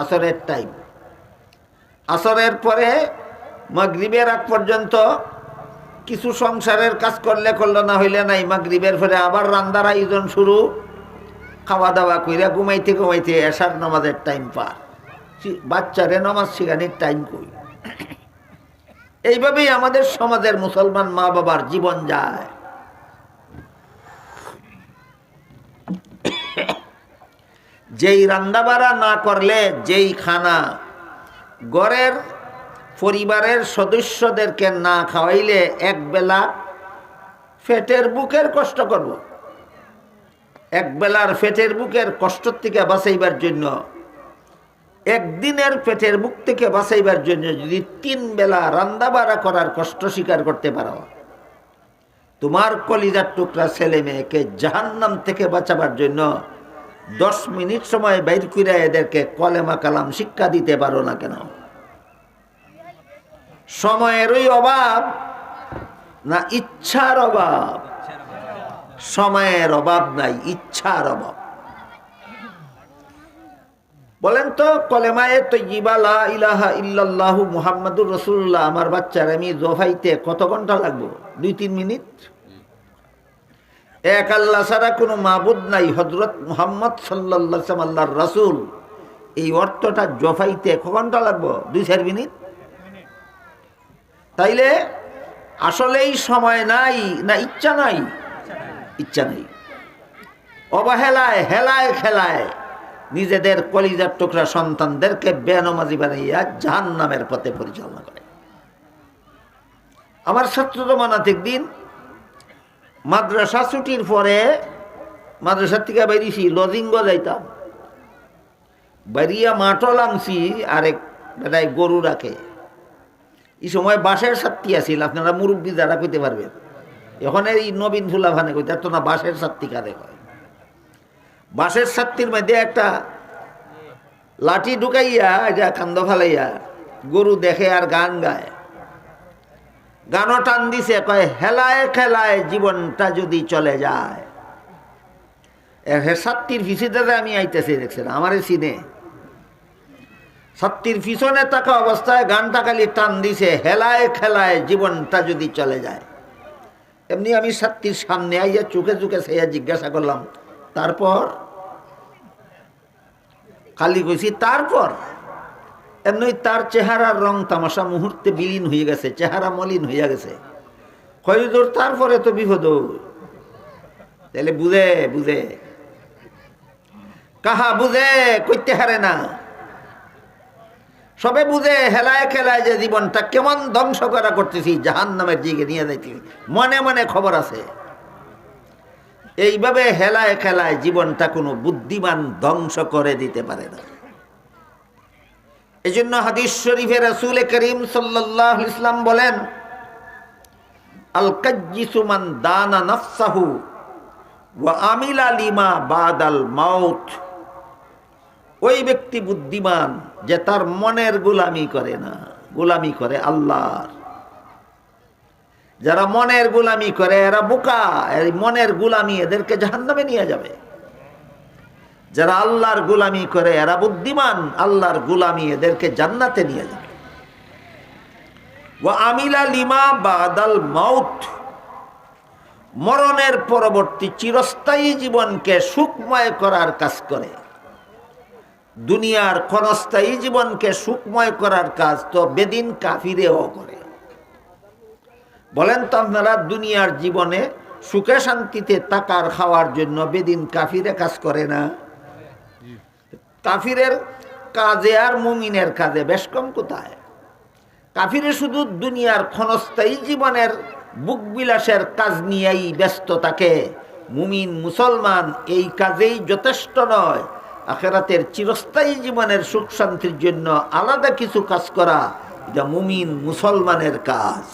আসরের টাইম। আসরের পরে মাগরিবের আগ পর্যন্ত কিছু সংসারের কাজ করলে করলো, না হইলে নাই। মাগরিবের পরে আবার রান্দার আয়োজন শুরু, খাওয়া দাওয়া কইরা ঘুমাইতে ঘুমাইতে এশার নামাজের টাইম পার। বাচ্চারে নামাজ শিখানির টাইম কই। এইভাবেই আমাদের সমাজের মুসলমান মা বাবার জীবন যায়। যেই রান্দাবাড়া না করলে, যেই খানা ঘরের পরিবারের সদস্যদেরকে না খাওয়াইলে একবেলা পেটের বুকের কষ্ট করব। একবেলার পেটের বুকের কষ্ট থেকে বাঁচাইবার জন্য, একদিনের পেটের বুক থেকে বাঁচাইবার জন্য যদি 3 বেলা রান্দাবাড়া করার কষ্ট স্বীকার করতে পারো, তোমার কলিজার টুকরা ছেলে মেয়েকে জাহান্নাম থেকে বাঁচাবার জন্য 10 মিনিট সময় বাইর করে এদেরকে কলেমা কালাম শিক্ষা দিতে পারো না কেন? সময়েরই অভাব না ইচ্ছার অভাব? সময়ের অভাব নাই, ইচ্ছার অভাব। বলেন তো, কলেমায়ে তয়্যিবা লা ইলাহা ইল্লাল্লাহু মুহাম্মাদুর রাসূলুল্লাহ আমার বাচ্চার আমি জোফাইতে কত ঘন্টা লাগবে? 2-3 মিনিট। এক আল্লাহ ছাড়া কোনো মাবুদ নাই, হযরত মুহাম্মদ সাল্লাল্লাহু আলাইহি ওয়াসাল্লাম আল্লাহর রাসূল, এই অর্থটা জোফাইতে কত ঘন্টা লাগবে? 2-4 মিনিট। তাইলে আসলেই সময় নাই না ইচ্ছা নাই? ইচ্ছা নাই। অবহেলায় হেলায় খেলায় নিজেদের কলিজার টুকরা সন্তানদেরকে বেনমাজি বানাইয়া জাহান্নামের পথে পরিচালনা করে। আমার ছাত্র জমানাতে একদিন মাদ্রাসা ছুটির পরে মাদ্রাসার থেকে বেরিয়েছি, লজিঙ্গ যাইতাম। বেরিয়া মাঠও নামছি, আরেক বেটায় গরু রাখে। এই সময় বাঁশের ছাত্রী আছিল, আপনারা মুরব্বী যারা কইতে পারবেন। এখন এই নবীন ফুলা ভানে কইতে তো না, বাঁশের ছাত্রী কারে কয়। বাঁশের ছাত্রীর মধ্যে একটা লাঠি ঢুকাইয়া এটা কান্দ ফালাইয়া গরু দেখে আর গান গায়। গানও টান দিছে, কয় হেলায় খেলায় জীবনটা যদি চলে যায়। ছাত্রীর পিছিতে আমি আইতেছি, দেখছেন আমারে চিনে। ছাত্রীর পিছনে থাকা অবস্থায় গানটা খালি টান দিছে, হেলায় খেলায় জীবনটা যদি চলে যায়। এমনি আমি ছাত্রীর সামনে আইয়া চোখে চোখে সেয়া জিজ্ঞাসা করলাম, তারপর? খালি কইছি তারপর। এমনি তার চেহারার রং তামাশা মুহূর্তে বিলীন হয়ে গেছে, চেহারা মলিন হইয়া গেছে। কয়দূর তারপরে তো বিপদ। তাহলে বুঝে বুঝে কাহা বুঝে কইতে হারে না, সবে বুঝে হেলায় খেলায় যে জীবনটা কেমন ধ্বংস করা করতেছি, জাহান্নামের দিকে নিয়ে যাইতেছি, মনে মনে খবর আছে। এইভাবে হেলায় খেলায় জীবনটা কোনো বুদ্ধিমান ধ্বংস করে দিতে পারে না। এজন্য হাদিস শরীফে রাসূল করিম সাল্লাল্লাহু আলাইহি ওয়াসাল্লাম বলেন, আল কাজ্জিসু মান দানা নাফসাহু ওয়া আমিলা লিমা বাদাল মাউত। ওই ব্যক্তি বুদ্ধিমান যে তার মনের গোলামি করে না, গোলামি করে আল্লাহর। যারা মনের গোলামি করে এরা বোকা, এই মনের গোলামি এদেরকে জাহান্নামে নিয়ে যাবে। যারা আল্লাহর গোলামি করে এরা বুদ্ধিমান, আল্লাহর গোলামি এদেরকে জান্নাতে নিয়ে যাবে। ওয়া আমিলা লিমা বাদাল মাউত, মরণের পরবর্তী চিরস্থায়ী জীবনকে সুখময় করার কাজ করে। দুনিয়ার ক্ষণস্থায়ী জীবনকে সুখময় করার কাজ তো বেদিন কাফিরেও করে। বলেন তো আপনারা, দুনিয়ার জীবনে সুখে শান্তিতে থাকার খাওয়ার জন্য বেদিন কাফিরে কাজ করে না? কাফিরের কাজে আর মুমিনের কাজে বেশ কম কোথায়? কাফিরে শুধু দুনিয়ার ক্ষণস্থায়ী জীবনের বুক বিলাসের কাজ নিয়েই ব্যস্ত থাকে। মুমিন মুসলমান এই কাজেই যথেষ্ট নয়, আখিরাতের চিরস্থায়ী জীবনের সুখ শান্তির জন্য আলাদা কিছু কাজ করা, এটা মুমিন মুসলমানের কাজ।